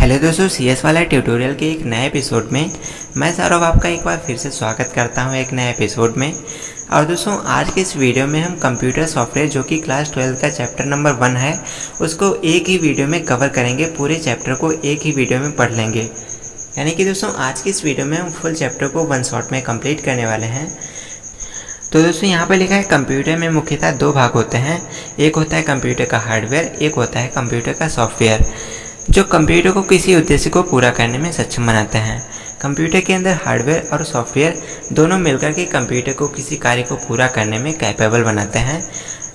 Hello दोस्तों, CS वाला tutorial के एक नए एपिसोड में मैं सौरभ आपका एक बार फिर से स्वागत करता हूं एक नए एपिसोड में। और दोस्तों, आज के इस वीडियो में हम कंप्यूटर सॉफ्टवेयर जो कि क्लास 12 का चैप्टर नंबर 1 है उसको एक ही वीडियो में कवर करेंगे। पूरे चैप्टर को एक ही वीडियो में पढ़ लेंगे। यानी कि दोस्तों, आज की इस वीडियो में हम फुल चैप्टर को वन शॉट में कंप्लीट करने वाले हैं। तो दोस्तों, यहाँ पर लिखा है कंप्यूटर में मुख्यतः दो भाग होते हैं। एक होता है कंप्यूटर का हार्डवेयर, एक होता है कंप्यूटर का सॉफ्टवेयर, जो कंप्यूटर को किसी उद्देश्य को पूरा करने में सक्षम बनाते हैं। कंप्यूटर के अंदर हार्डवेयर और सॉफ्टवेयर दोनों मिलकर के कंप्यूटर को किसी कार्य को पूरा करने में कैपेबल बनाते हैं।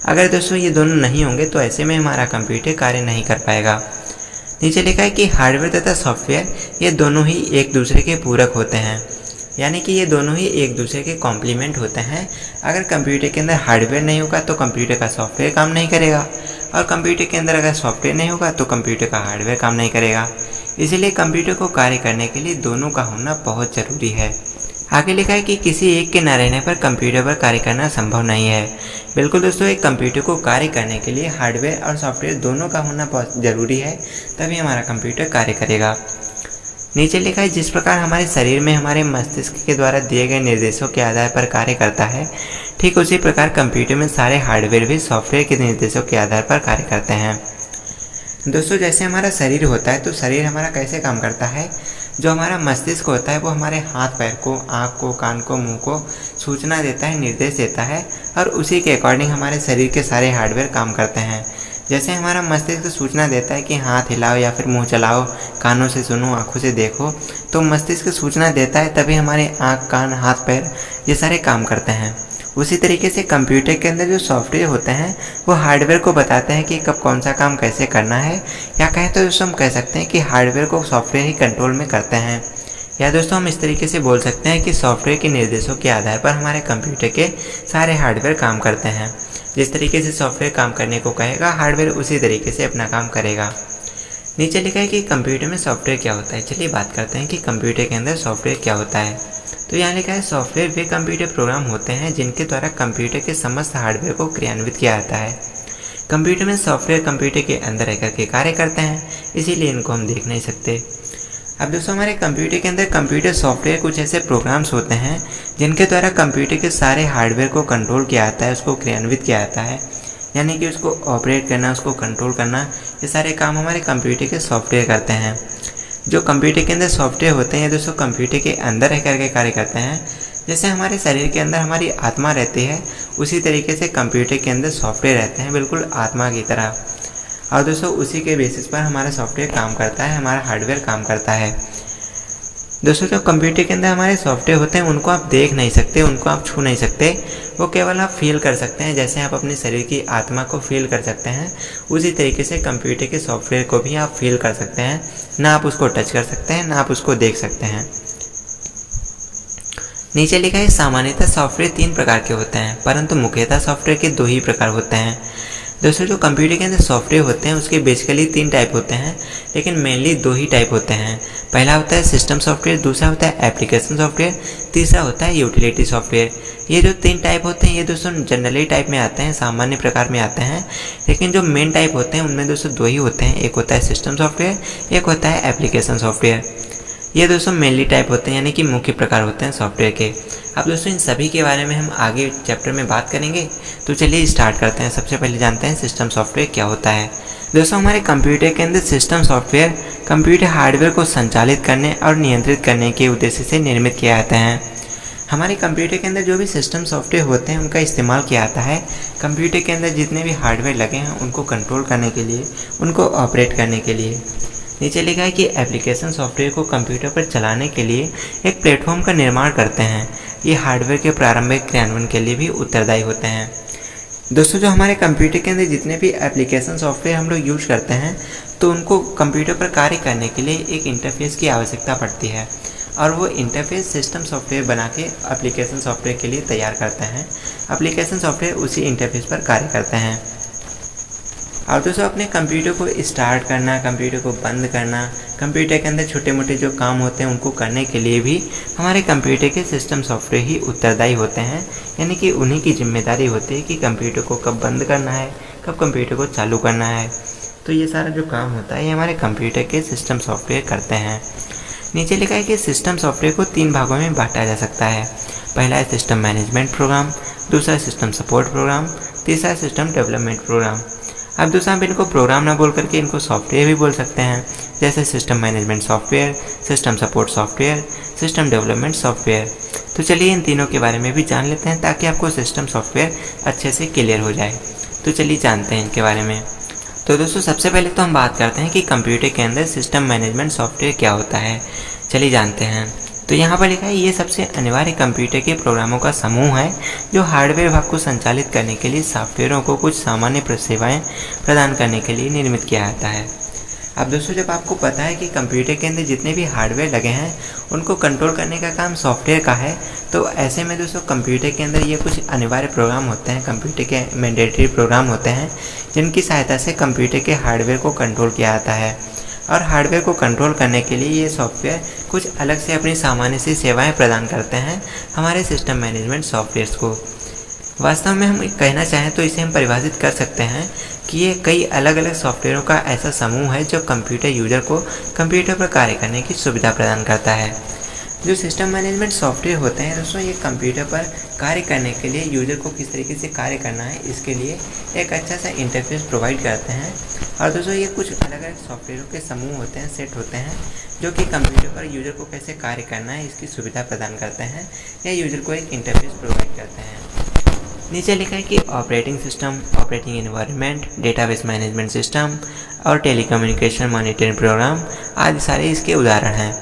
अगर दोस्तों ये दोनों नहीं होंगे तो ऐसे में हमारा कंप्यूटर कार्य नहीं कर पाएगा। नीचे लिखा है कि हार्डवेयर तथा सॉफ्टवेयर ये दोनों ही एक दूसरे के पूरक होते हैं, यानी कि ये दोनों ही एक दूसरे के कॉम्प्लीमेंट होते हैं। अगर कंप्यूटर के अंदर हार्डवेयर नहीं होगा तो कंप्यूटर का सॉफ्टवेयर काम नहीं करेगा, और कंप्यूटर के अंदर अगर सॉफ्टवेयर नहीं होगा तो कंप्यूटर का हार्डवेयर काम नहीं करेगा। इसीलिए कंप्यूटर को कार्य करने के लिए दोनों का होना बहुत ज़रूरी है। आगे लिखा है कि किसी एक के न रहने पर कंप्यूटर पर कार्य करना संभव नहीं है। बिल्कुल दोस्तों, एक कंप्यूटर को कार्य करने के लिए हार्डवेयर और सॉफ्टवेयर दोनों का होना बहुत ज़रूरी है, तभी हमारा कंप्यूटर कार्य करेगा। नीचे लिखा है जिस प्रकार हमारे शरीर में हमारे मस्तिष्क के द्वारा दिए गए निर्देशों के आधार पर कार्य करता है, ठीक उसी प्रकार कंप्यूटर में सारे हार्डवेयर भी सॉफ्टवेयर के निर्देशों के आधार पर कार्य करते हैं। दोस्तों, जैसे हमारा शरीर होता है तो शरीर हमारा कैसे काम करता है। जो हमारा मस्तिष्क होता है वो हमारे हाथ पैर को, आँख को, कान को, मुँह को सूचना देता है, निर्देश देता है, और उसी के अकॉर्डिंग हमारे शरीर के सारे हार्डवेयर काम करते हैं। जैसे हमारा मस्तिष्क सूचना देता है कि हाथ हिलाओ या फिर मुंह चलाओ, कानों से सुनो, आँखों से देखो, तो मस्तिष्क सूचना देता है, तभी हमारे आँख, कान, हाथ, पैर ये सारे काम करते हैं। उसी तरीके से कंप्यूटर के अंदर जो सॉफ्टवेयर होते हैं वो हार्डवेयर को बताते हैं कि कब कौन सा काम कैसे करना है, या कहें तो दोस्तों हम कह सकते हैं कि हार्डवेयर को सॉफ्टवेयर ही कंट्रोल में करते हैं। या दोस्तों हम इस तरीके से बोल सकते हैं कि सॉफ्टवेयर के निर्देशों के आधार पर हमारे कंप्यूटर के सारे हार्डवेयर काम करते हैं। जिस तरीके से सॉफ्टवेयर काम करने को कहेगा, हार्डवेयर उसी तरीके से अपना काम करेगा। नीचे लिखा है कि कंप्यूटर में सॉफ्टवेयर क्या होता है। चलिए बात करते हैं कि कंप्यूटर के अंदर सॉफ्टवेयर क्या होता है। तो यहाँ लिखा है सॉफ्टवेयर वे कंप्यूटर प्रोग्राम होते हैं जिनके द्वारा कंप्यूटर के समस्त हार्डवेयर को क्रियान्वित किया जाता है। कंप्यूटर में सॉफ्टवेयर कंप्यूटर के अंदर रहकर के कार्य करते हैं, इसीलिए इनको हम देख नहीं सकते। अब दोस्तों, हमारे कंप्यूटर के अंदर कंप्यूटर सॉफ्टवेयर कुछ ऐसे प्रोग्राम्स होते हैं जिनके द्वारा कंप्यूटर के सारे हार्डवेयर को कंट्रोल किया जाता है, उसको क्रियान्वित किया जाता है, यानी कि उसको ऑपरेट करना, उसको कंट्रोल करना, ये सारे काम हमारे कंप्यूटर के सॉफ्टवेयर करते हैं। जो कंप्यूटर के अंदर सॉफ्टवेयर होते हैं दोस्तों कंप्यूटर के अंदर रह करके कार्य करते हैं। जैसे हमारे शरीर के अंदर हमारी आत्मा रहती है, उसी तरीके से कंप्यूटर के अंदर सॉफ्टवेयर रहते हैं, बिल्कुल आत्मा की तरह। और दोस्तों उसी के बेसिस पर हमारा सॉफ्टवेयर काम करता है, हमारा हार्डवेयर काम करता है। दोस्तों, जो कंप्यूटर के अंदर हमारे सॉफ्टवेयर होते हैं उनको आप देख नहीं सकते, उनको आप छू नहीं सकते, वो केवल आप फील कर सकते हैं। जैसे आप अपने शरीर की आत्मा को फील कर सकते हैं, उसी तरीके से कंप्यूटर के सॉफ्टवेयर को भी आप फील कर सकते हैं। ना आप उसको टच कर सकते हैं, ना आप उसको देख सकते हैं। नीचे लिखा है सामान्यतः सॉफ्टवेयर 3 प्रकार के होते हैं, परंतु मुख्यतः सॉफ्टवेयर के 2 ही प्रकार होते हैं। दोस्तों, जो कंप्यूटर के अंदर सॉफ्टवेयर होते हैं उसके बेसिकली 3 टाइप होते हैं, लेकिन मेनली 2 ही टाइप होते हैं। पहला होता है सिस्टम सॉफ्टवेयर, दूसरा होता है एप्लीकेशन सॉफ्टवेयर, तीसरा होता है यूटिलिटी सॉफ्टवेयर। ये जो 3 टाइप होते हैं ये दोस्तों जनरली टाइप में आते हैं, सामान्य प्रकार में आते हैं, लेकिन जो मेन टाइप होते हैं उनमें दोस्तों 2 ही होते हैं। एक होता है सिस्टम सॉफ्टवेयर, एक होता है एप्लीकेशन सॉफ्टवेयर। ये दोस्तों मेनली टाइप होते हैं, यानी कि मुख्य प्रकार होते हैं सॉफ्टवेयर के। अब दोस्तों इन सभी के बारे में हम आगे चैप्टर में बात करेंगे, तो चलिए स्टार्ट करते हैं। सबसे पहले जानते हैं सिस्टम सॉफ्टवेयर क्या होता है। दोस्तों, हमारे कंप्यूटर के अंदर सिस्टम सॉफ्टवेयर कंप्यूटर हार्डवेयर को संचालित करने और नियंत्रित करने के उद्देश्य से निर्मित किया जाता है। हमारे कंप्यूटर के अंदर जो भी सिस्टम सॉफ्टवेयर होते हैं उनका इस्तेमाल किया जाता है कंप्यूटर के अंदर जितने भी हार्डवेयर लगे हैं उनको कंट्रोल करने के लिए, उनको ऑपरेट करने के लिए। नीचे लिखा है कि एप्लीकेशन सॉफ्टवेयर को कंप्यूटर पर चलाने के लिए एक प्लेटफॉर्म का निर्माण करते हैं। ये हार्डवेयर के प्रारंभिक क्रियान्वयन के लिए भी उत्तरदायी होते हैं। दोस्तों, जो हमारे कंप्यूटर के अंदर जितने भी एप्लीकेशन सॉफ्टवेयर हम लोग यूज करते हैं तो उनको कंप्यूटर पर कार्य करने के लिए एक इंटरफेस की आवश्यकता पड़ती है, और वो इंटरफेस सिस्टम सॉफ्टवेयर बना के एप्लीकेशन सॉफ्टवेयर के लिए तैयार करते हैं। एप्लीकेशन सॉफ्टवेयर उसी इंटरफेस पर कार्य करते हैं। और दोस्तों, अपने कंप्यूटर को स्टार्ट करना, कंप्यूटर को बंद करना, कंप्यूटर के अंदर छोटे मोटे जो काम होते हैं उनको करने के लिए भी हमारे कंप्यूटर के सिस्टम सॉफ्टवेयर ही उत्तरदायी होते हैं, यानी कि उन्हीं की जिम्मेदारी होती है कि कंप्यूटर को कब बंद करना है, कब कंप्यूटर को चालू करना है। तो ये सारा जो काम होता है ये हमारे कंप्यूटर के सिस्टम सॉफ्टवेयर करते हैं। नीचे लिखा है कि सिस्टम सॉफ्टवेयर को 3 भागों में बांटा जा सकता है। पहला है सिस्टम मैनेजमेंट प्रोग्राम, दूसरा सिस्टम सपोर्ट प्रोग्राम, तीसरा सिस्टम डेवलपमेंट प्रोग्राम। अब दूसरा आप इनको प्रोग्राम ना बोल करके इनको सॉफ्टवेयर भी बोल सकते हैं, जैसे system management software, system support software, system development software. तो चलिए इन तीनों के बारे में भी जान लेते हैं ताकि आपको सिस्टम सॉफ्टवेयर अच्छे से क्लियर हो जाए। तो चलिए जानते हैं इनके बारे में। तो दोस्तों सबसे पहले तो हम बात करते हैं कि कंप्यूटर के अंदर सिस्टम मैनेजमेंट सॉफ्टवेयर क्या होता है। चलिए जानते हैं। तो यहाँ पर लिखा है ये सबसे अनिवार्य कंप्यूटर के प्रोग्रामों का समूह है जो हार्डवेयर भाग को संचालित करने के लिए सॉफ्टवेयरों को कुछ सामान्य सेवाएं प्रदान करने के लिए निर्मित किया जाता है। अब दोस्तों जब आपको पता है कि कंप्यूटर के अंदर जितने भी हार्डवेयर लगे हैं उनको कंट्रोल करने का काम सॉफ्टवेयर का है, तो ऐसे में दोस्तों कंप्यूटर के अंदर ये कुछ अनिवार्य प्रोग्राम होते हैं, कंप्यूटर के मैंडेटरी प्रोग्राम होते हैं जिनकी सहायता से कंप्यूटर के हार्डवेयर को कंट्रोल किया जाता है। और हार्डवेयर को कंट्रोल करने के लिए ये सॉफ्टवेयर कुछ अलग से अपनी सामान्य सी सेवाएं प्रदान करते हैं हमारे सिस्टम मैनेजमेंट सॉफ्टवेयर्स को। वास्तव में हम कहना चाहें तो इसे हम परिभाषित कर सकते हैं कि ये कई अलग अलग सॉफ्टवेयरों का ऐसा समूह है जो कंप्यूटर यूजर को कंप्यूटर पर कार्य करने की सुविधा प्रदान करता है। जो सिस्टम मैनेजमेंट सॉफ्टवेयर होते हैं दोस्तों ये कंप्यूटर पर कार्य करने के लिए यूजर को किस तरीके से कार्य करना है इसके लिए एक अच्छा सा इंटरफेस प्रोवाइड करते हैं। और दोस्तों ये कुछ अलग अलग सॉफ्टवेयरों के समूह होते हैं, सेट होते हैं जो कि कंप्यूटर पर यूजर को कैसे कार्य करना है इसकी सुविधा प्रदान करते हैं या यूजर को एक इंटरफेस प्रोवाइड करते हैं। नीचे लिखा है कि operating system, operating environment, database management system और टेलीकम्युनिकेशन मॉनिटरिंग प्रोग्राम आदि सारे इसके उदाहरण हैं।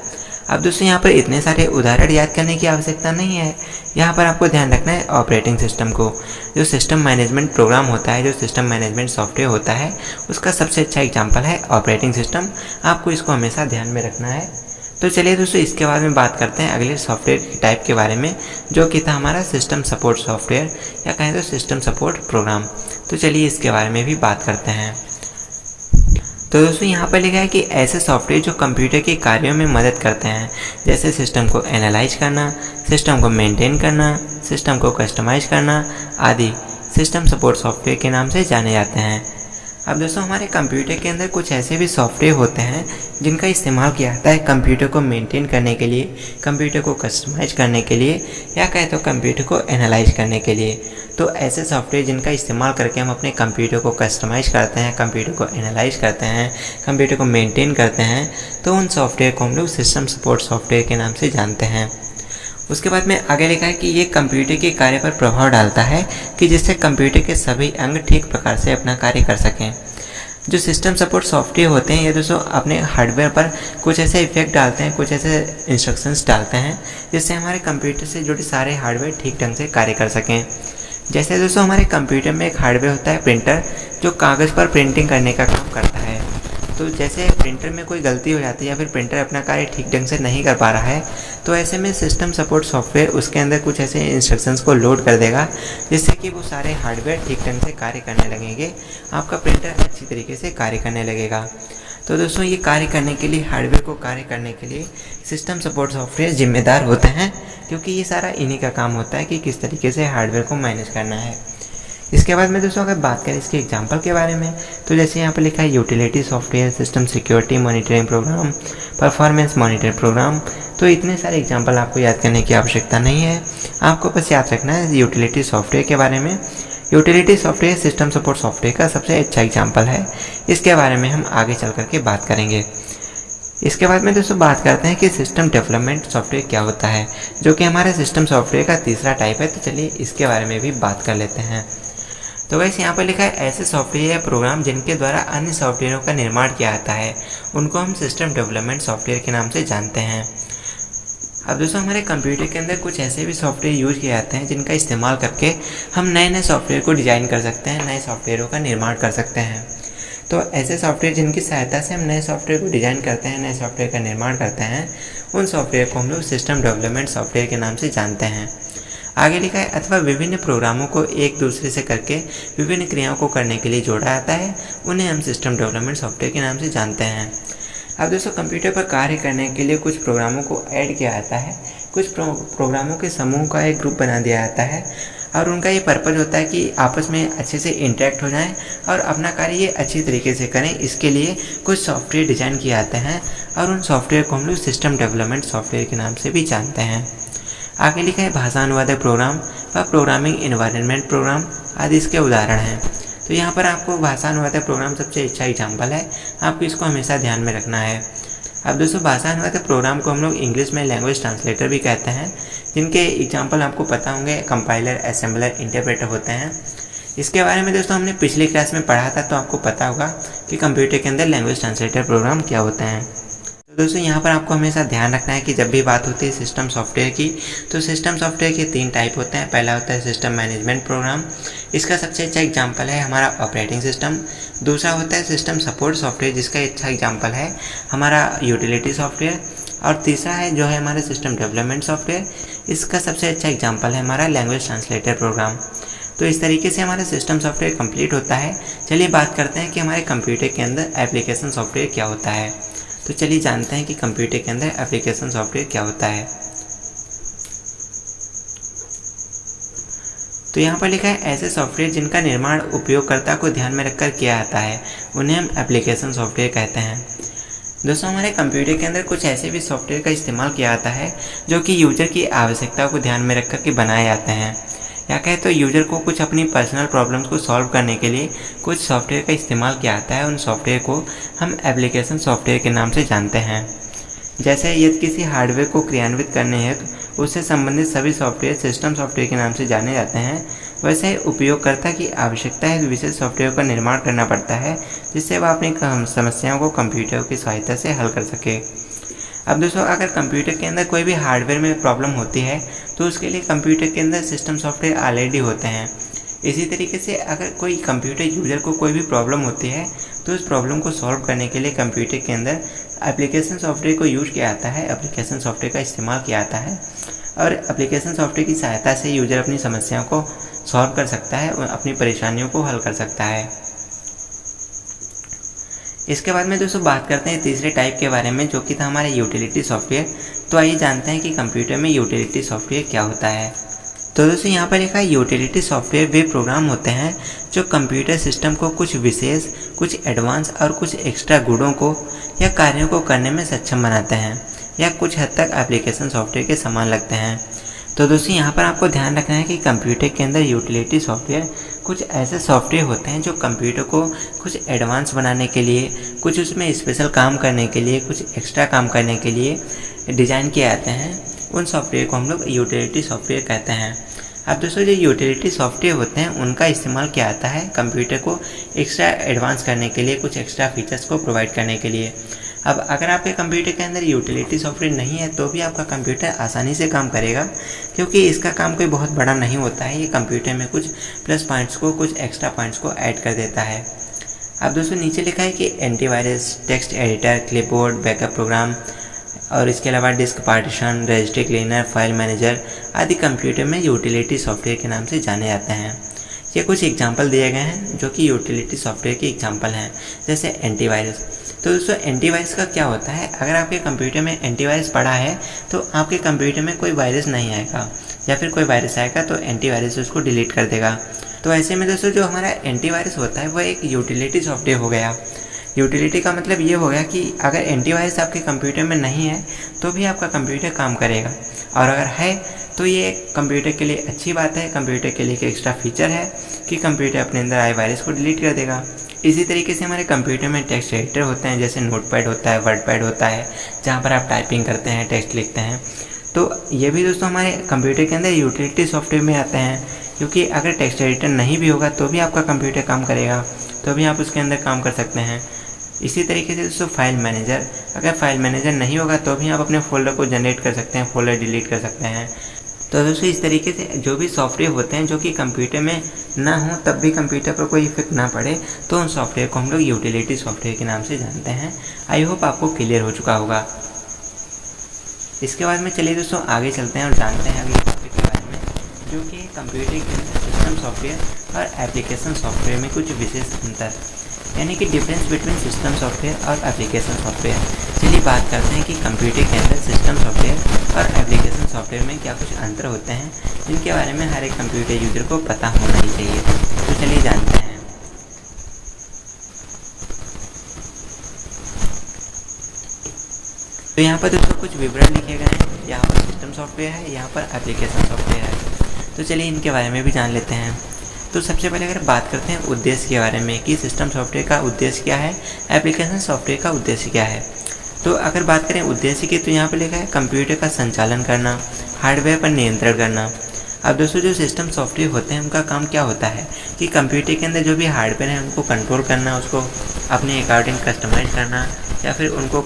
अब दोस्तों यहाँ पर इतने सारे उदाहरण याद करने की आवश्यकता नहीं है। यहाँ पर आपको ध्यान रखना है ऑपरेटिंग सिस्टम को। जो सिस्टम मैनेजमेंट प्रोग्राम होता है, जो सिस्टम मैनेजमेंट सॉफ्टवेयर होता है, उसका सबसे अच्छा एग्जाम्पल है ऑपरेटिंग सिस्टम। आपको इसको हमेशा ध्यान में रखना है। तो चलिए दोस्तों इसके बारे में बात करते हैं अगले सॉफ्टवेयर की टाइप के बारे में, जो कि था हमारा सिस्टम सपोर्ट सॉफ्टवेयर या कहें तो सिस्टम सपोर्ट प्रोग्राम। तो चलिए इसके बारे में भी बात करते हैं। तो दोस्तों यहाँ पर लिखा है कि ऐसे सॉफ्टवेयर जो कंप्यूटर के कार्यों में मदद करते हैं, जैसे सिस्टम को एनालाइज करना, सिस्टम को मेंटेन करना, सिस्टम को कस्टमाइज करना आदि सिस्टम सपोर्ट सॉफ्टवेयर के नाम से जाने जाते हैं। अब दोस्तों हमारे कंप्यूटर के अंदर कुछ ऐसे भी सॉफ्टवेयर होते हैं जिनका इस्तेमाल किया जाता है कंप्यूटर को मेंटेन करने के लिए, कंप्यूटर को कस्टमाइज करने के लिए या कहें तो कंप्यूटर को एनालाइज करने के लिए। तो ऐसे सॉफ्टवेयर जिनका इस्तेमाल करके हम अपने कंप्यूटर को कस्टमाइज करते हैं, कंप्यूटर को एनालाइज करते हैं, कंप्यूटर को मेंटेन करते हैं, तो उन सॉफ्टवेयर को हम लोग सिस्टम सपोर्ट सॉफ्टवेयर के नाम से जानते हैं। उसके बाद में आगे लिखा है कि ये कंप्यूटर के कार्य पर प्रभाव डालता है कि जिससे कंप्यूटर के सभी अंग ठीक प्रकार से अपना कार्य कर सकें। जो सिस्टम सपोर्ट सॉफ्टवेयर होते हैं ये दोस्तों अपने हार्डवेयर पर कुछ ऐसे इफेक्ट डालते हैं, कुछ ऐसे इंस्ट्रक्शंस डालते हैं जिससे हमारे कंप्यूटर से जुड़े सारे हार्डवेयर ठीक ढंग से कार्य कर सकें। जैसे दोस्तों हमारे कंप्यूटर में एक हार्डवेयर होता है प्रिंटर, जो कागज़ पर प्रिंटिंग करने का काम करता है। तो जैसे प्रिंटर में कोई गलती हो जाती है या फिर प्रिंटर अपना कार्य ठीक ढंग से नहीं कर पा रहा है, तो ऐसे में सिस्टम सपोर्ट सॉफ्टवेयर उसके अंदर कुछ ऐसे इंस्ट्रक्शंस को लोड कर देगा जिससे कि वो सारे हार्डवेयर ठीक ढंग से कार्य करने लगेंगे, आपका प्रिंटर अच्छी तरीके से कार्य करने लगेगा। तो दोस्तों ये कार्य करने के लिए, हार्डवेयर को कार्य करने के लिए सिस्टम सपोर्ट सॉफ्टवेयर जिम्मेदार होते हैं, क्योंकि ये सारा इन्हीं का काम होता है कि किस तरीके से हार्डवेयर को मैनेज करना है। इसके बाद में दोस्तों अगर बात करें इसके एग्जांपल के बारे में, तो जैसे यहाँ पर लिखा है utility software, system security monitoring program, performance monitor program. तो इतने सारे एग्जांपल आपको याद करने की आवश्यकता नहीं है, आपको बस याद रखना है यूटिलिटी सॉफ्टवेयर के बारे में। Utility software system support software का सबसे अच्छा एग्जाम्पल है। इसके बारे में हम आगे चल करके बात करेंगे। इसके बाद में दोस्तों बात करते हैं कि सिस्टम डेवलपमेंट सॉफ्टवेयर क्या होता है, जो कि हमारे सिस्टम सॉफ्टवेयर का तीसरा टाइप है। तो चलिए इसके बारे में भी बात कर लेते हैं। तो वैसे यहाँ पर लिखा है ऐसे सॉफ्टवेयर या प्रोग्राम जिनके द्वारा अन्य सॉफ्टवेयरों का निर्माण किया जाता है, उनको हम सिस्टम डेवलपमेंट सॉफ्टवेयर के नाम से जानते हैं। अब दोस्तों हमारे कंप्यूटर के अंदर कुछ ऐसे भी सॉफ्टवेयर यूज किए जाते हैं जिनका इस्तेमाल करके हम नए नए सॉफ्टवेयर को डिज़ाइन कर सकते हैं, नए सॉफ्टवेयरों का निर्माण कर सकते हैं। तो ऐसे सॉफ्टवेयर जिनकी सहायता से हम नए सॉफ्टवेयर को डिज़ाइन करते हैं, नए सॉफ्टवेयर का निर्माण करते हैं, उन सॉफ्टवेयर को हम लोग सिस्टम डेवलपमेंट सॉफ्टवेयर के नाम से जानते हैं। आगे लिखा है अथवा विभिन्न प्रोग्रामों को एक दूसरे से करके विभिन्न क्रियाओं को करने के लिए जोड़ा जाता है, उन्हें हम सिस्टम डेवलपमेंट सॉफ्टवेयर के नाम से जानते हैं। अब दोस्तों कंप्यूटर पर कार्य करने के लिए कुछ प्रोग्रामों को ऐड किया जाता है, कुछ प्रोग्रामों के समूह का एक ग्रुप बना दिया जाता है और उनका ये पर्पज़ होता है कि आपस में अच्छे से इंटरेक्ट हो जाएं और अपना कार्य ये अच्छी तरीके से करें। इसके लिए कुछ सॉफ्टवेयर डिज़ाइन किए जाते हैं और उन सॉफ्टवेयर को हम लोग सिस्टम डेवलपमेंट सॉफ्टवेयर के नाम से भी जानते हैं। आगे लिखा है भाषा अनुवादक प्रोग्राम व प्रोग्रामिंग एनवायरनमेंट प्रोग्राम आदि इसके उदाहरण हैं। तो यहाँ पर आपको भाषा अनुवादक प्रोग्राम सबसे अच्छा एग्जाम्पल है, आपको इसको हमेशा ध्यान में रखना है। अब दोस्तों भाषा अनुवादक प्रोग्राम को हम लोग इंग्लिश में लैंग्वेज ट्रांसलेटर भी कहते हैं, जिनके एग्जाम्पल आपको पता होंगे, कंपाइलर, असेंबलर, इंटरप्रेटर होते हैं। इसके बारे में दोस्तों हमने पिछली क्लास में पढ़ा था, तो आपको पता होगा कि कंप्यूटर के अंदर लैंग्वेज ट्रांसलेटर प्रोग्राम क्या होते हैं। तो दोस्तों यहाँ पर आपको हमेशा ध्यान रखना है कि जब भी बात होती है सिस्टम सॉफ्टवेयर की, तो सिस्टम सॉफ्टवेयर के 3 टाइप होते हैं। पहला होता है सिस्टम मैनेजमेंट प्रोग्राम, इसका सबसे अच्छा एग्जाम्पल है हमारा ऑपरेटिंग सिस्टम। दूसरा होता है सिस्टम सपोर्ट सॉफ्टवेयर, जिसका अच्छा एग्जाम्पल है हमारा यूटिलिटी सॉफ्टवेयर। और तीसरा है जो है हमारा सिस्टम डेवलपमेंट सॉफ्टवेयर, इसका सबसे अच्छा एग्जाम्पल है हमारा लैंग्वेज ट्रांसलेटर प्रोग्राम। तो इस तरीके से हमारा सिस्टम सॉफ्टवेयर कंप्लीट होता है। चलिए बात करते हैं कि हमारे कंप्यूटर के अंदर एप्लीकेशन सॉफ्टवेयर क्या होता है। तो चलिए जानते हैं कि कंप्यूटर के अंदर एप्लीकेशन सॉफ्टवेयर क्या होता है। तो यहाँ पर लिखा है ऐसे सॉफ्टवेयर जिनका निर्माण उपयोगकर्ता को ध्यान में रखकर किया जाता है, उन्हें हम एप्लीकेशन सॉफ्टवेयर कहते हैं। दोस्तों हमारे कंप्यूटर के अंदर कुछ ऐसे भी सॉफ्टवेयर का इस्तेमाल किया जाता है जो कि यूजर की आवश्यकता को ध्यान में रखकर के बनाए जाते हैं, या कहे तो यूजर को कुछ अपनी पर्सनल प्रॉब्लम्स को सॉल्व करने के लिए कुछ सॉफ्टवेयर का इस्तेमाल किया जाता है। उन सॉफ्टवेयर को हम एप्लीकेशन सॉफ्टवेयर के नाम से जानते हैं। जैसे यदि किसी हार्डवेयर को क्रियान्वित करने हेतु उससे संबंधित सभी सॉफ्टवेयर सिस्टम सॉफ्टवेयर के नाम से जाने जाते हैं, वैसे उपयोगकर्ता की आवश्यकता है विशेष सॉफ्टवेयर का निर्माण करना पड़ता है, जिससे वह अपनी समस्याओं को कंप्यूटर की सहायता से हल कर सके। अब दोस्तों अगर कंप्यूटर के अंदर कोई भी हार्डवेयर में प्रॉब्लम होती है, तो उसके लिए कंप्यूटर के अंदर सिस्टम सॉफ्टवेयर ऑलरेडी होते हैं। इसी तरीके से अगर कोई कंप्यूटर यूजर को कोई भी प्रॉब्लम होती है, तो उस प्रॉब्लम को सॉल्व करने के लिए कंप्यूटर के अंदर एप्लीकेशन सॉफ्टवेयर को यूज किया जाता है, एप्लीकेशन सॉफ्टवेयर का इस्तेमाल किया जाता है। और एप्लीकेशन सॉफ्टवेयर की सहायता से यूजर अपनी समस्याओं को सॉल्व कर सकता है और अपनी परेशानियों को हल कर सकता है। इसके बाद में दोस्तों बात करते हैं तीसरे टाइप के बारे में, जो कि था हमारा यूटिलिटी सॉफ्टवेयर। तो आइए जानते हैं कि कंप्यूटर में यूटिलिटी सॉफ्टवेयर क्या होता है। तो दोस्तों यहाँ पर लिखा है यूटिलिटी सॉफ्टवेयर वे प्रोग्राम होते हैं जो कंप्यूटर सिस्टम को कुछ विशेष, कुछ एडवांस और कुछ एक्स्ट्रा गुणों को या कार्यों को करने में सक्षम बनाते हैं, या कुछ हद तक एप्लीकेशन सॉफ्टवेयर के समान लगते हैं। तो दोस्तों यहाँ पर आपको ध्यान रखना है कि कंप्यूटर के अंदर यूटिलिटी सॉफ्टवेयर कुछ ऐसे सॉफ्टवेयर होते हैं जो कंप्यूटर को कुछ एडवांस बनाने के लिए, कुछ उसमें स्पेशल काम करने के लिए, कुछ एक्स्ट्रा काम करने के लिए डिज़ाइन किए जाते हैं। उन सॉफ्टवेयर को हम लोग यूटिलिटी सॉफ्टवेयर कहते हैं। अब दोस्तों जो यूटिलिटी सॉफ्टवेयर होते हैं उनका इस्तेमाल किया जाता है कंप्यूटर को एक्स्ट्रा एडवांस करने के लिए, कुछ एक्स्ट्रा फीचर्स को प्रोवाइड करने के लिए। अब अगर आपके कंप्यूटर के अंदर यूटिलिटी सॉफ्टवेयर नहीं है, तो भी आपका कंप्यूटर आसानी से काम करेगा, क्योंकि इसका काम कोई बहुत बड़ा नहीं होता है। ये कंप्यूटर में कुछ प्लस पॉइंट्स को, कुछ एक्स्ट्रा पॉइंट्स को ऐड कर देता है। अब दोस्तों नीचे लिखा है कि antivirus, text editor, clipboard, backup program और इसके अलावा disk partition, registry cleaner, file manager आदि कंप्यूटर में यूटिलिटी सॉफ्टवेयर के नाम से जाने जाते हैं। ये कुछ एग्जाम्पल दिए गए हैं जो कि यूटिलिटी सॉफ्टवेयर के एग्जाम्पल हैं, जैसे एंटीवायरस। तो दोस्तों एंटीवायरस का क्या होता है, अगर आपके कंप्यूटर में एंटीवायरस पड़ा है तो आपके कंप्यूटर में कोई वायरस नहीं आएगा, या फिर कोई वायरस आएगा तो एंटीवायरस उसको डिलीट कर देगा। तो ऐसे में दोस्तों जो हमारा एंटीवायरस होता है वह एक यूटिलिटी सॉफ्टवेयर हो गया। यूटिलिटी का मतलब ये हो गया कि अगर एंटीवायरस आपके कंप्यूटर में नहीं है तो भी आपका कंप्यूटर काम करेगा, और अगर है तो ये कंप्यूटर के लिए अच्छी बात है, कंप्यूटर के लिए एक एक्स्ट्रा फीचर है कि कंप्यूटर अपने अंदर आए वायरस को डिलीट कर देगा। इसी तरीके से हमारे कंप्यूटर में टेक्स्ट एडिटर होते हैं, जैसे नोटपैड होता है, वर्डपैड होता है, जहाँ पर आप टाइपिंग करते हैं, टेक्स्ट लिखते हैं। तो ये भी दोस्तों हमारे कंप्यूटर के अंदर यूटिलिटी सॉफ्टवेयर में आते हैं, क्योंकि अगर टेक्स्ट एडिटर नहीं भी होगा तो भी आपका कंप्यूटर काम करेगा, तो भी आप उसके अंदर काम कर सकते हैं। इसी तरीके से दोस्तों फाइल मैनेजर, अगर फाइल मैनेजर नहीं होगा तो भी आप अपने फोल्डर को जनरेट कर सकते हैं, फोल्डर डिलीट कर सकते हैं। तो दोस्तों इस तरीके से जो भी सॉफ्टवेयर होते हैं जो कि कंप्यूटर में ना हो तब भी कंप्यूटर पर कोई इफेक्ट ना पड़े, तो उन सॉफ्टवेयर को हम लोग यूटिलिटी सॉफ्टवेयर के नाम से जानते हैं। आई होप आपको क्लियर हो चुका होगा। इसके बाद में चलिए दोस्तों आगे चलते हैं और जानते हैं अगले टॉपिक के बारे में, जो कि कंप्यूटर के अंदर सिस्टम सॉफ्टवेयर और एप्लीकेशन सॉफ्टवेयर में कुछ विशेष अंतर, यानी कि डिफरेंस बिटवीन सिस्टम सॉफ्टवेयर और एप्लीकेशन सॉफ्टवेयर। चलिए बात करते हैं कि कंप्यूटर के अंदर सिस्टम सॉफ्टवेयर और एप्लीकेशन सॉफ्टवेयर में क्या कुछ अंतर होते हैं, जिनके बारे में हर एक कंप्यूटर यूजर को पता होना ही चाहिए। तो चलिए जानते हैं। तो यहाँ पर दोस्तों कुछ विवरण लिखे गए हैं। यहाँ पर सिस्टम सॉफ्टवेयर है, यहाँ पर एप्लीकेशन सॉफ्टवेयर है। तो चलिए इनके बारे में भी जान लेते हैं। तो सबसे पहले अगर बात करते हैं उद्देश्य के बारे में कि सिस्टम सॉफ्टवेयर का उद्देश्य क्या है, एप्लीकेशन सॉफ्टवेयर का उद्देश्य क्या है। तो अगर बात करें उद्देश्य की, तो यहाँ पर लिखा है कंप्यूटर का संचालन करना, हार्डवेयर पर नियंत्रण करना। अब दोस्तों जो सिस्टम सॉफ्टवेयर होते हैं उनका काम क्या होता है कि कंप्यूटर के अंदर जो भी हार्डवेयर है उनको कंट्रोल करना, उसको अपने अकॉर्डिंग कस्टमाइज करना, या फिर उनको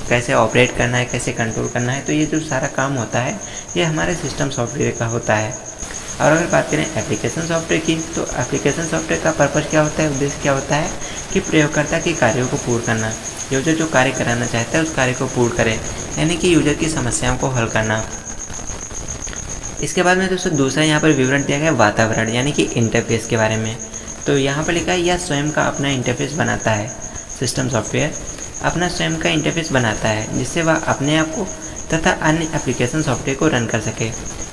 कैसे ऑपरेट करना है, कैसे कंट्रोल करना है। तो ये जो सारा काम होता है ये हमारे सिस्टम सॉफ्टवेयर का होता है। और अगर बात करें एप्लीकेशन सॉफ्टवेयर की, तो एप्लीकेशन सॉफ्टवेयर का पर्पज़ क्या होता है, उद्देश्य क्या होता है कि प्रयोगकर्ता के कार्यों को पूर्ण करना। यूजर जो कार्य कराना चाहता है उस कार्य को पूर्ण करे, यानी कि यूजर की समस्याओं को हल करना। इसके बाद में दोस्तों दूसरा यहाँ पर विवरण दिया गया वातावरण यानी कि इंटरफेस के बारे में। तो यहाँ पर लिखा है यह स्वयं का अपना इंटरफेस बनाता है। सिस्टम सॉफ्टवेयर अपना स्वयं का इंटरफेस बनाता है जिससे वह अपने आप को तथा अन्य एप्लीकेशन सॉफ्टवेयर को रन कर सके।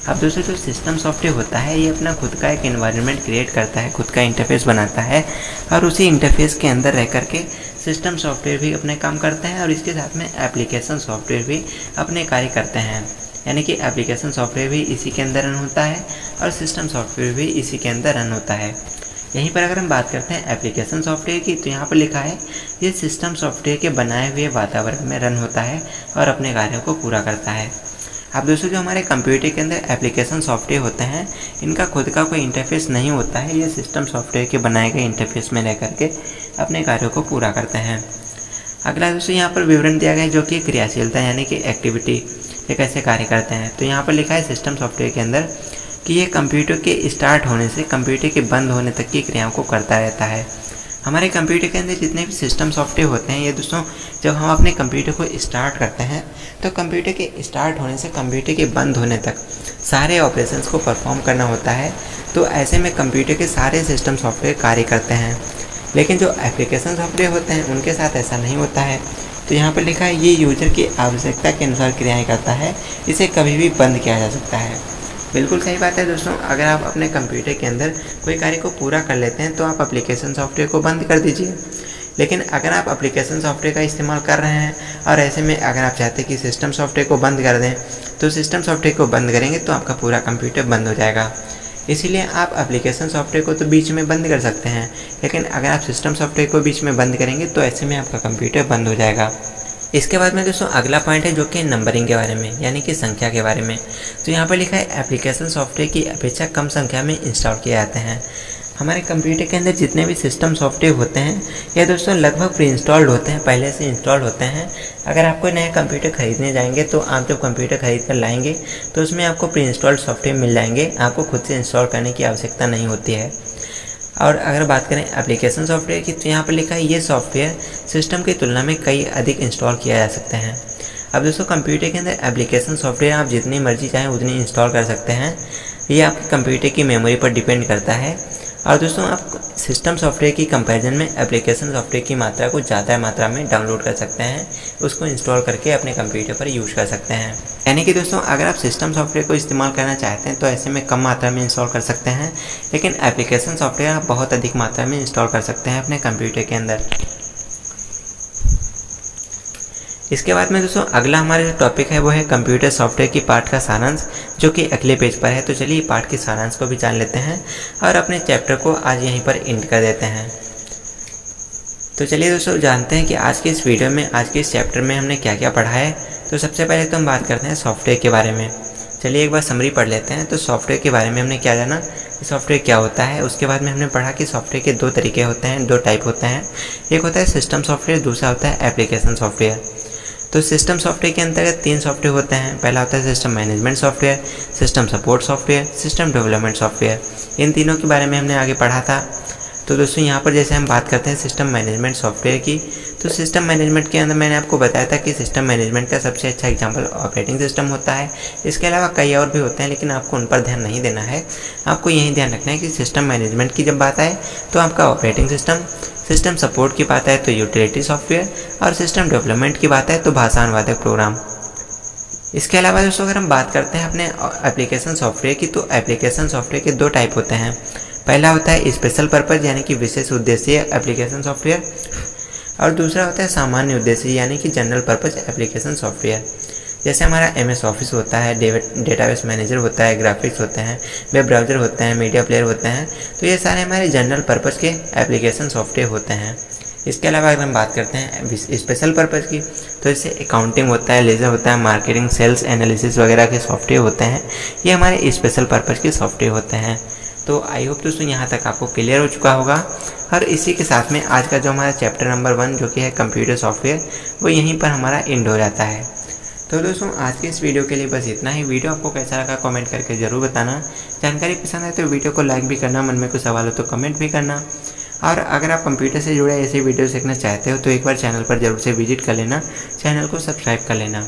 अब दोस्तों जो सिस्टम सॉफ्टवेयर होता है ये अपना खुद का एक एनवायरनमेंट क्रिएट करता है, खुद का इंटरफेस बनाता है, और उसी इंटरफेस के अंदर रह करके सिस्टम सॉफ्टवेयर भी अपने काम करते हैं और इसके साथ में एप्लीकेशन सॉफ्टवेयर भी अपने कार्य करते हैं। यानी कि एप्लीकेशन सॉफ्टवेयर भी इसी के अंदर रन होता है और सिस्टम सॉफ्टवेयर भी इसी के अंदर रन होता है। यहीं पर अगर हम बात करते हैं एप्लीकेशन सॉफ्टवेयर की, तो यहाँ पर लिखा है ये सिस्टम सॉफ्टवेयर के बनाए हुए वातावरण में रन होता है और अपने कार्यों को पूरा करता है। अब दोस्तों जो हमारे कंप्यूटर के अंदर एप्लीकेशन सॉफ्टवेयर होते हैं इनका खुद का कोई इंटरफेस नहीं होता है, ये सिस्टम सॉफ्टवेयर के बनाए गए इंटरफेस में रह करके अपने कार्यों को पूरा करते हैं। अगला दोस्तों यहाँ पर विवरण दिया गया है जो कि क्रियाशीलता यानी कि एक्टिविटी, ये कैसे कार्य करते हैं। तो यहाँ पर लिखा है सिस्टम सॉफ्टवेयर के अंदर कि ये कंप्यूटर के स्टार्ट होने से कंप्यूटर के बंद होने तक की क्रियाओं को करता रहता है। हमारे कंप्यूटर के अंदर जितने भी सिस्टम सॉफ्टवेयर होते हैं ये दोस्तों जब हम अपने कंप्यूटर को स्टार्ट करते हैं तो कंप्यूटर के स्टार्ट होने से कंप्यूटर के बंद होने तक सारे ऑपरेशंस को परफॉर्म करना होता है। तो ऐसे में कंप्यूटर के सारे सिस्टम सॉफ्टवेयर कार्य करते हैं। लेकिन जो एप्लीकेशन सॉफ्टवेयर होते हैं उनके साथ ऐसा नहीं होता है। तो यहाँ पर लिखा है ये यूजर की आवश्यकता के अनुसार क्रियाएँ करता है, इसे कभी भी बंद किया जा सकता है। बिल्कुल सही बात है दोस्तों, अगर आप अपने कंप्यूटर के अंदर कोई कार्य को पूरा कर लेते हैं तो आप एप्लीकेशन सॉफ्टवेयर को बंद कर दीजिए। लेकिन अगर आप एप्लीकेशन सॉफ्टवेयर का इस्तेमाल कर रहे हैं और ऐसे में अगर आप चाहते हैं कि सिस्टम सॉफ्टवेयर को बंद कर दें, तो सिस्टम सॉफ्टवेयर को बंद करेंगे तो आपका पूरा कंप्यूटर बंद हो जाएगा। इसीलिए आप एप्लीकेशन सॉफ्टवेयर को तो बीच में बंद कर सकते हैं, लेकिन अगर आप सिस्टम सॉफ्टवेयर को बीच में बंद करेंगे तो ऐसे में आपका कंप्यूटर बंद हो जाएगा। इसके बाद में दोस्तों अगला पॉइंट है जो कि नंबरिंग के बारे में यानी कि संख्या के बारे में। तो यहाँ पर लिखा है एप्लीकेशन सॉफ्टवेयर की अपेक्षा कम संख्या में इंस्टॉल किए जाते हैं। हमारे कंप्यूटर के अंदर जितने भी सिस्टम सॉफ्टवेयर होते हैं ये दोस्तों लगभग प्री इंस्टॉल्ड होते हैं, पहले से इंस्टॉल होते हैं। अगर आप कोई नया कंप्यूटर खरीदने जाएंगे तो आप जब कंप्यूटर खरीद कर लाएंगे तो उसमें आपको प्री इंस्टॉल्ड सॉफ्टवेयर मिल जाएंगे, आपको खुद से इंस्टॉल करने की आवश्यकता नहीं होती है। और अगर बात करें एप्लीकेशन सॉफ्टवेयर की, तो यहाँ पर लिखा है ये सॉफ्टवेयर सिस्टम की तुलना में कई अधिक इंस्टॉल किया जा सकते हैं। अब दोस्तों कंप्यूटर के अंदर एप्लीकेशन सॉफ्टवेयर आप जितनी मर्जी चाहें उतनी इंस्टॉल कर सकते हैं, ये आपके कंप्यूटर की मेमोरी पर डिपेंड करता है। और दोस्तों आप सिस्टम सॉफ्टवेयर की कंपैरिजन में एप्लीकेशन सॉफ्टवेयर की मात्रा को ज़्यादा मात्रा में डाउनलोड कर सकते हैं, उसको इंस्टॉल करके अपने कंप्यूटर पर यूज़ कर सकते हैं। यानी कि दोस्तों अगर आप सिस्टम सॉफ्टवेयर को इस्तेमाल करना चाहते हैं तो ऐसे में कम मात्रा में इंस्टॉल कर सकते हैं, लेकिन एप्लीकेशन सॉफ्टवेयर आप बहुत अधिक मात्रा में इंस्टॉल कर सकते हैं अपने कंप्यूटर के अंदर। इसके बाद में दोस्तों अगला हमारा जो टॉपिक है वो है कंप्यूटर सॉफ्टवेयर की पाठ का सारांश, जो कि अगले पेज पर है। तो चलिए पाठ के सारांश को भी जान लेते हैं और अपने चैप्टर को आज यहीं पर एंड कर देते हैं। तो चलिए दोस्तों जानते हैं कि आज के इस वीडियो में, आज के इस चैप्टर में हमने क्या क्या पढ़ा है। तो सबसे पहले तो हम बात करते हैं सॉफ्टवेयर के बारे में। चलिए एक बार समरी पढ़ लेते हैं। तो सॉफ्टवेयर के बारे में हमने क्या जाना कि सॉफ्टवेयर क्या होता है। उसके बाद में हमने पढ़ा कि सॉफ्टवेयर के दो तरीके होते हैं, दो टाइप होते हैं। एक होता है सिस्टम सॉफ्टवेयर, दूसरा होता है एप्लीकेशन सॉफ्टवेयर। तो सिस्टम सॉफ्टवेयर के अंतर्गत 3 सॉफ्टवेयर होते हैं। पहला होता है system management software, system support software, system development software. इन तीनों के बारे में हमने आगे पढ़ा था। तो दोस्तों यहाँ पर जैसे हम बात करते हैं सिस्टम मैनेजमेंट सॉफ्टवेयर की, तो सिस्टम मैनेजमेंट के अंदर मैंने आपको बताया था कि सिस्टम मैनेजमेंट का सबसे अच्छा एग्जांपल ऑपरेटिंग सिस्टम होता है। इसके अलावा कई और भी होते हैं, लेकिन आपको उन पर ध्यान नहीं देना है। आपको यही ध्यान रखना है कि सिस्टम मैनेजमेंट की जब बात आए तो आपका ऑपरेटिंग सिस्टम, सिस्टम सपोर्ट की बात आए तो यूटिलिटी सॉफ्टवेयर, और सिस्टम डेवलपमेंट की बात है तो भाषा अनुवादक प्रोग्राम। इसके अलावा दोस्तों अगर हम बात करते हैं अपने एप्लीकेशन सॉफ्टवेयर की, तो एप्लीकेशन सॉफ्टवेयर के 2 टाइप होते हैं। पहला होता है स्पेशल पर्पज़ यानी कि विशेष उद्देश्य एप्लीकेशन सॉफ्टवेयर, और दूसरा होता है सामान्य उद्देश्य यानी कि जनरल पर्पज़ एप्लीकेशन सॉफ्टवेयर। जैसे हमारा MS ऑफिस होता है, डेटाबेस मैनेजर होता है, ग्राफिक्स होते हैं, वेब ब्राउज़र होते हैं, मीडिया प्लेयर होते हैं, तो ये सारे हमारे जनरल पर्पज़ के एप्लीकेशन सॉफ्टवेयर होते हैं। इसके अलावा अगर हम बात करते हैं स्पेशल पर्पज़ की, तो इससे अकाउंटिंग होता है, लेजर होता है, मार्केटिंग, सेल्स एनालिसिस वगैरह के सॉफ्टवेयर होते हैं। ये हमारे स्पेशल पर्पज़ के सॉफ्टवेयर होते हैं। तो आई होप दोस्तों यहाँ तक आपको क्लियर हो चुका होगा। और इसी के साथ में आज का जो हमारा चैप्टर नंबर 1 जो कि है कंप्यूटर सॉफ्टवेयर, वो यहीं पर हमारा एंड हो जाता है। तो दोस्तों आज के इस वीडियो के लिए बस इतना ही। वीडियो आपको कैसा लगा कमेंट करके ज़रूर बताना। जानकारी पसंद है तो वीडियो को लाइक भी करना, मन में कुछ सवाल हो तो कमेंट भी करना। और अगर आप कंप्यूटर से जुड़े ऐसे वीडियो सीखना चाहते हो तो एक बार चैनल पर ज़रूर से विजिट कर लेना, चैनल को सब्सक्राइब कर लेना।